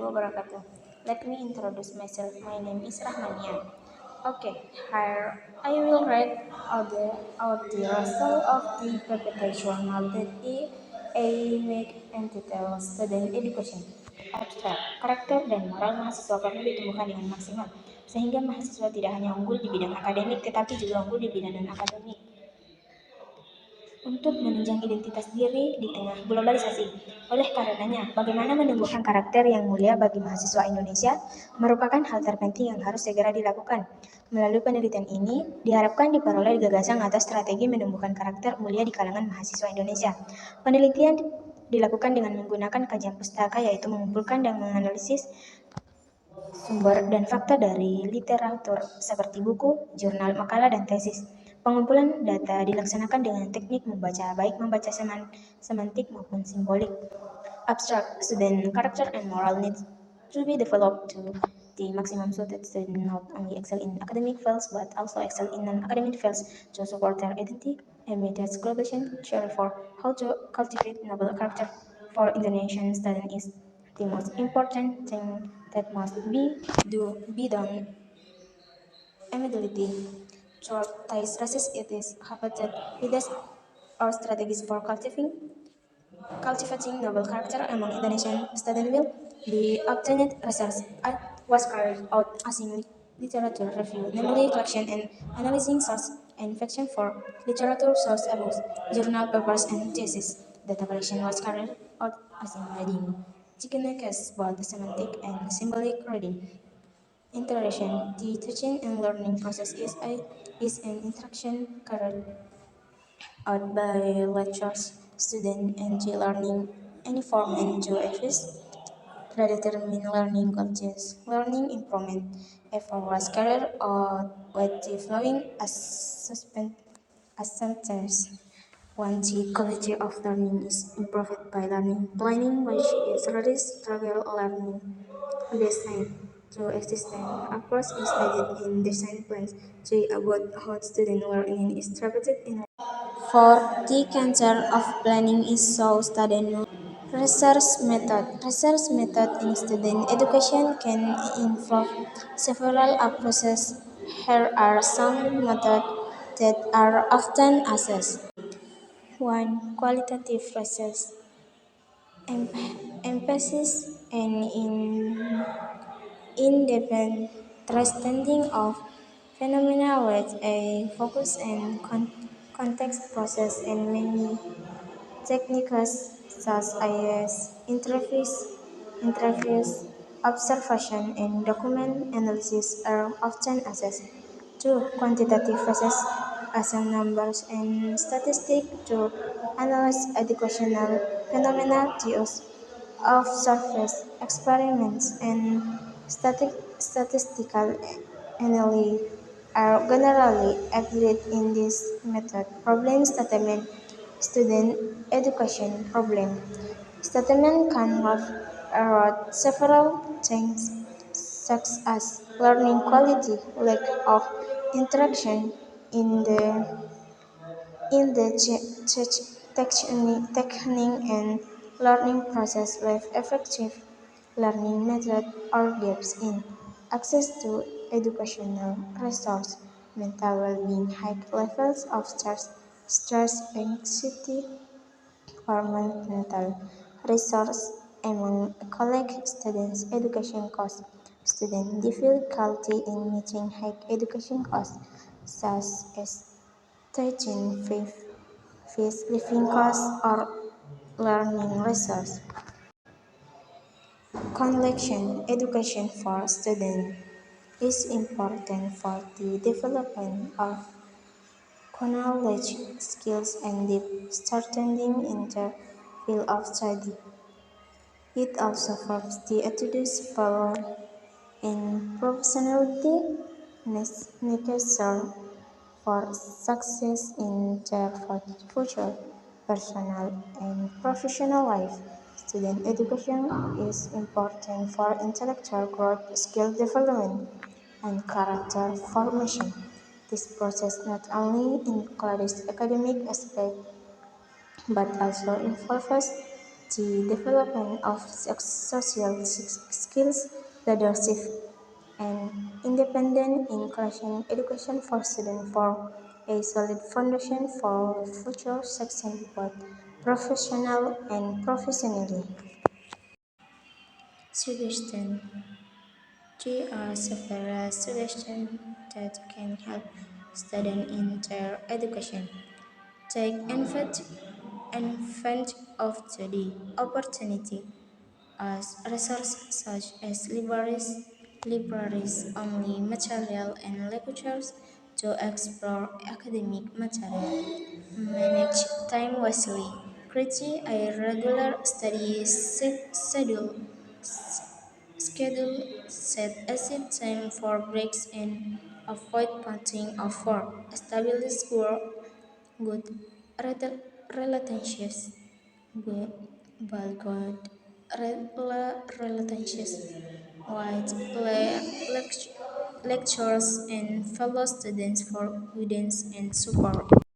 wabarakatuh. Let me introduce myself. My name is Rahmania. Okay, here I will read out the result of the computational that aimed and detail student education. Abstract, karakter dan moral mahasiswa perlu ditumbuhkan dengan maksimal, sehingga mahasiswa tidak hanya unggul di bidang akademik, tetapi juga unggul di bidang non-akademik untuk menunjang identitas diri di tengah globalisasi. Oleh karenanya, bagaimana menumbuhkan karakter yang mulia bagi mahasiswa Indonesia merupakan hal terpenting yang harus segera dilakukan. Melalui penelitian ini, diharapkan diperoleh gagasan atau strategi menumbuhkan karakter mulia di kalangan mahasiswa Indonesia. Penelitian dilakukan dengan menggunakan kajian pustaka, yaitu mengumpulkan dan menganalisis sumber dan fakta dari literatur seperti buku, jurnal, makalah, dan tesis. Pengumpulan data dilaksanakan dengan teknik membaca, baik membaca semantik maupun simbolik. Abstract, student character and moral needs to be developed to the maximum so that students not only excel in academic fields but also excel in non-academic fields to support their identity and methods globalization theory for how to cultivate noble character for Indonesian students is the most important thing that must be done immediately. Short ties racist it is habitat leaders or strategies for cultivating noble character among Indonesian students will be obtained. Research was carried out using literature review, namely collection and analyzing source and fiction for literature source books, journal papers, and thesis. Data collection was carried out using reading, techniques, both semantic and symbolic reading. Interaction. The teaching and learning process is an interaction carried out by lecturers, students, and learning any form and to exist predetermined learning goals. Learning improvement effort was carried out with the following assumptions. One, the quality of learning is improved by learning planning, which is reduced struggle learning design. To existing approach is needed in design plans to about how student learning is targeted in. For the cancer of planning is so studied. Research method in student education can involve several approaches. Here are some methods that are often assessed. 1. Qualitative research. Emphasis and in-depth understanding of phenomena with a focus and context process and many techniques such as interviews, observation, and document analysis are often assessed. 2. Quantitative research assign numbers and statistics to analyze educational phenomena. The use of surface experiments and statistical analysis are generally applied in this method. Problem statement. Student education problem. Statement can have around several things such as learning quality, lack of interaction in the technique and learning process with effective learning method or gaps in access to educational resource, mental well-being, high levels of stress, anxiety, or mental resource among college students, education costs. Student difficulty in meeting high education costs, such as teaching fees, living costs, or learning resource. Collection education for students is important for the development of knowledge, skills, and deep understanding in their field of study. It also forms the attitudes, valor, and professionality necessary for success in their future personal and professional life. Student education is important for intellectual growth, skill development, and character formation. This process not only includes academic aspects but also involves the development of social skills, leadership, and independent inclusion education for students for a solid foundation for future success both professional and professionally. Suggestion. There are several suggestions that can help students in their education. Take advantage of the opportunity as resources such as libraries, only material and lectures to explore academic material. Manage time wisely. Create a regular study schedule. Set aside time for breaks and avoid punching off work. Establish good relationships. Good, but good relationships with lecturers and fellow students for guidance and support.